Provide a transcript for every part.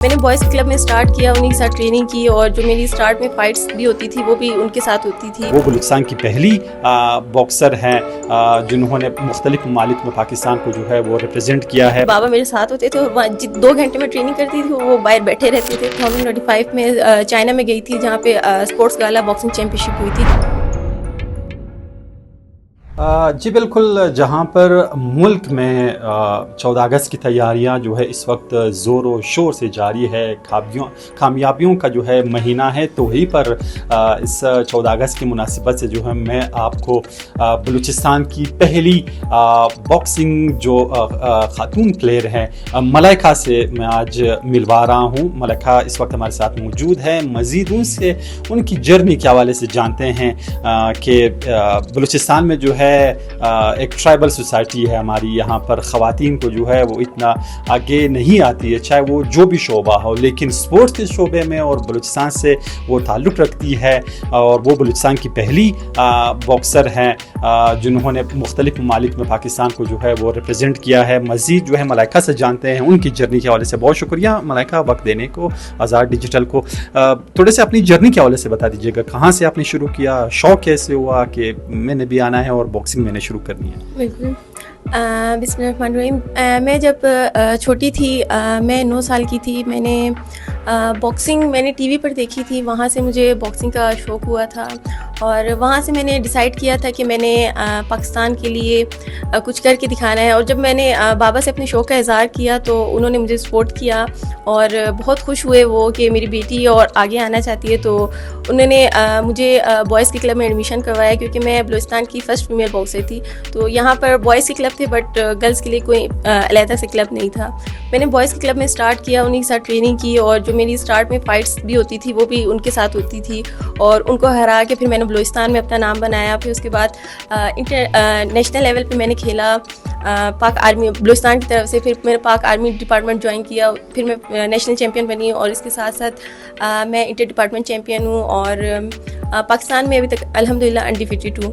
میں نے boys club میں اسٹارٹ کیا، انہیں کے ساتھ ٹریننگ کی، اور جو میری اسٹارٹ میں فائٹس بھی ہوتی تھی وہ بھی ان کے ساتھ ہوتی تھی۔ وہ بلوچستان کی پہلی باکسر ہیں جنہوں نے مختلف ممالک میں پاکستان کو جو ہے وہ ریپرزینٹ کیا ہے۔ بابا میرے ساتھ ہوتے تھے اور 2 گھنٹے میں ٹریننگ کرتی تھی، وہ باہر بیٹھے رہتے تھے۔ 2025 میں چائنا میں گئی تھی جہاں پہ اسپورٹس گالا باکسنگ چیمپئن شپ ہوئی تھی۔ جی بالکل، جہاں پر ملک میں 14 اگست کی تیاریاں جو ہے اس وقت زور و شور سے جاری ہے، کامیابیوں کا جو ہے مہینہ ہے، تو وہیں پر اس 14 اگست کی مناسبت سے جو ہے میں آپ کو بلوچستان کی پہلی باکسنگ جو خاتون پلیئر ہیں ملائکہ سے میں آج ملوا رہا ہوں۔ ملائکہ اس وقت ہمارے ساتھ موجود ہے، مزید ان کی جرنی کے حوالے سے جانتے ہیں کہ بلوچستان میں جو ہے ایک ٹرائبل سوسائٹی ہے ہماری، یہاں پر خواتین کو جو ہے وہ اتنا آگے نہیں آتی ہے، چاہے وہ جو بھی شعبہ ہو، لیکن سپورٹس کے شعبے میں اور بلوچستان سے وہ تعلق رکھتی ہے، اور وہ بلوچستان کی پہلی باکسر ہیں جنہوں نے مختلف ممالک میں پاکستان کو جو ہے وہ ریپرزینٹ کیا ہے۔ مزید جو ہے ملائکہ سے جانتے ہیں ان کی جرنی کے حوالے سے۔ بہت شکریہ ملائکہ وقت دینے کو آزاد ڈیجیٹل کو۔ تھوڑے سے اپنی جرنی کے حوالے سے بتا دیجیے گا، کہاں سے آپ نے شروع کیا، شوق کیسے ہوا کہ میں نے بھی آنا ہے اور باکسنگ میں نے شروع کرنی ہے؟ بالکل، بسم اللہ الرحمن الرحیم۔ میں جب چھوٹی تھی، میں 9 سال کی تھی، میں نے باکسنگ میں نے ٹی وی پر دیکھی تھی، وہاں سے مجھے باکسنگ کا شوق ہوا تھا، اور وہاں سے میں نے ڈیسائیڈ کیا تھا کہ میں نے پاکستان کے لیے کچھ کر کے دکھانا ہے۔ اور جب میں نے بابا سے اپنے شوق کا اظہار کیا تو انہوں نے مجھے سپورٹ کیا، اور بہت خوش ہوئے وہ کہ میری بیٹی اور آگے آنا چاہتی ہے، تو انہوں نے مجھے بوائز کے کلب میں ایڈمیشن کروایا، کیونکہ میں بلوچستان کی فرسٹ فیمیل باکسر تھی۔ تو یہاں پر بوائز کے کلب تھے بٹ گرلس کے لیے کوئی علیحدہ سے کلب نہیں تھا۔ میں نے بوائز کے کلب میں اسٹارٹ کیا، انہیں کے ساتھ ٹریننگ کی، اور جو میری اسٹارٹ میں فائٹس بھی ہوتی تھی وہ بھی ان کے ساتھ ہوتی تھی، اور ان کو ہرا کے پھر میں نے بلوچستان میں اپنا نام بنایا۔ پھر اس کے بعد نیشنل لیول پہ میں نے کھیلا پاک آرمی بلوچستان کی طرف سے، پھر میں نے پاک آرمی ڈپارٹمنٹ جوائن کیا، پھر میں نیشنل چیمپئن بنی، اور اس کے ساتھ ساتھ میں انٹر ڈپارٹمنٹ چیمپئن ہوں، اور پاکستان میں ابھی تک الحمدللہ انڈیفیٹڈ ہوں۔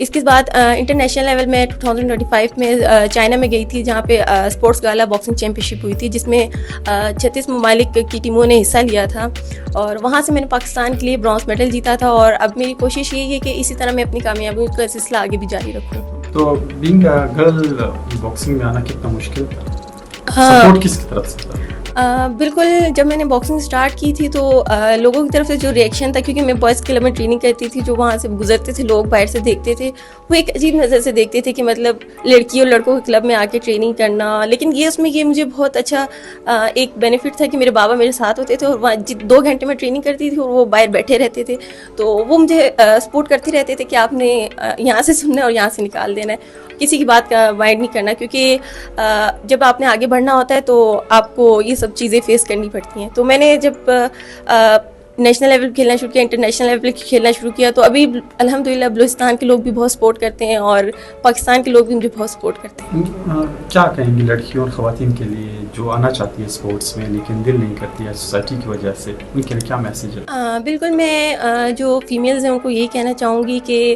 اس کے بعد انٹرنیشنل لیول میں 2025 میں چائنا میں گئی تھی جہاں پہ اسپورٹس گالا باکسنگ چیمپئن شپ ہوئی تھی، جس میں 36 ممالک کی ٹیموں نے حصہ لیا تھا، اور وہاں سے میں نے پاکستان کے لیے برانز میڈل جیتا تھا، اور اب میری کوشش یہی ہے کہ اسی طرح میں اپنی کامیابیوں کا سلسلہ آگے بھی جاری رکھوں۔ تو بینگ گرل باکسنگ میں آنا کتنا مشکل تھا؟ سپورٹ کس کی طرف سے تھا؟ بالکل، جب میں نے باکسنگ اسٹارٹ کی تھی تو لوگوں کی طرف سے جو ریئیکشن تھا، کیونکہ میں بوائز کلب میں ٹریننگ کرتی تھی، جو وہاں سے گزرتے تھے لوگ باہر سے دیکھتے تھے، وہ ایک عجیب نظر سے دیکھتے تھے کہ مطلب لڑکی اور لڑکوں کے کلب میں آ کے ٹریننگ کرنا۔ لیکن اس میں مجھے بہت اچھا ایک بینیفٹ تھا کہ میرے بابا میرے ساتھ ہوتے تھے، اور وہاں 2 گھنٹے میں ٹریننگ کرتی تھی اور وہ باہر بیٹھے رہتے تھے، تو وہ مجھے سپورٹ کرتے رہتے تھے کہ آپ نے یہاں سے سننا ہے اور یہاں سے نکال دینا ہے، کسی کی بات کا مائنڈ نہیں کرنا، کیونکہ جب آپ نے آگے بڑھنا ہوتا ہے تو آپ کو یہ سب چیزیں فیس کرنی پڑتی ہیں۔ تو میں نے جب نیشنل لیول پہ کھیلنا شروع کیا، انٹرنیشنل لیول پہ کھیلنا شروع کیا، تو ابھی الحمدللہ بلوچستان کے لوگ بھی بہت سپورٹ کرتے ہیں، اور پاکستان کے لوگ بھی مجھے بہت سپورٹ کرتے ہیں۔ کیا کہیں گی لڑکیوں اور خواتین کے لیے جو آنا چاہتی ہے اسپورٹس میں لیکن دل نہیں کرتی ہے سوسائٹی کی وجہ سے، ان کے لیے کیا میسیج ہے؟ بالکل، میں جو فیمیلز ہیں ان کو یہی کہنا چاہوں گی کہ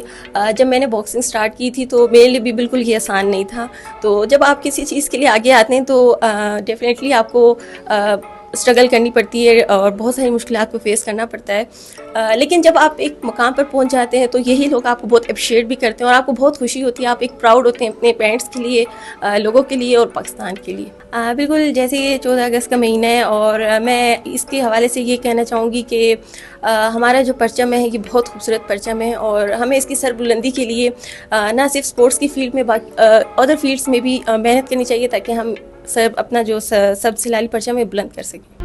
جب میں نے باکسنگ اسٹارٹ کی تھی تو میرے لیے بھی بالکل یہ آسان نہیں تھا۔ تو جب آپ کسی چیز کے لیے آگے آتے ہیں تو ڈیفینیٹلی آپ کو اسٹرگل کرنی پڑتی ہے اور بہت ساری مشکلات کو فیس کرنا پڑتا ہے، لیکن جب آپ ایک مقام پر پہنچ جاتے ہیں تو یہی لوگ آپ کو بہت اپریشیٹ بھی کرتے ہیں، اور آپ کو بہت خوشی ہوتی ہے، آپ ایک پراؤڈ ہوتے ہیں اپنے پیرنٹس کے لیے، لوگوں کے لیے اور پاکستان کے لیے۔ بالکل، جیسے یہ 14 اگست کا مہینہ ہے، اور میں اس کے حوالے سے یہ کہنا چاہوں گی کہ ہمارا جو پرچم ہے یہ بہت خوبصورت پرچم ہے، اور ہمیں اس کی سربلندی کے لیے نہ صرف اسپورٹس کی فیلڈ میں ادر فیلڈس میں بھی محنت کرنی چاہیے، تاکہ ہم سب اپنا جو سب سے لالی پرچم ہے بلند کر سکیں۔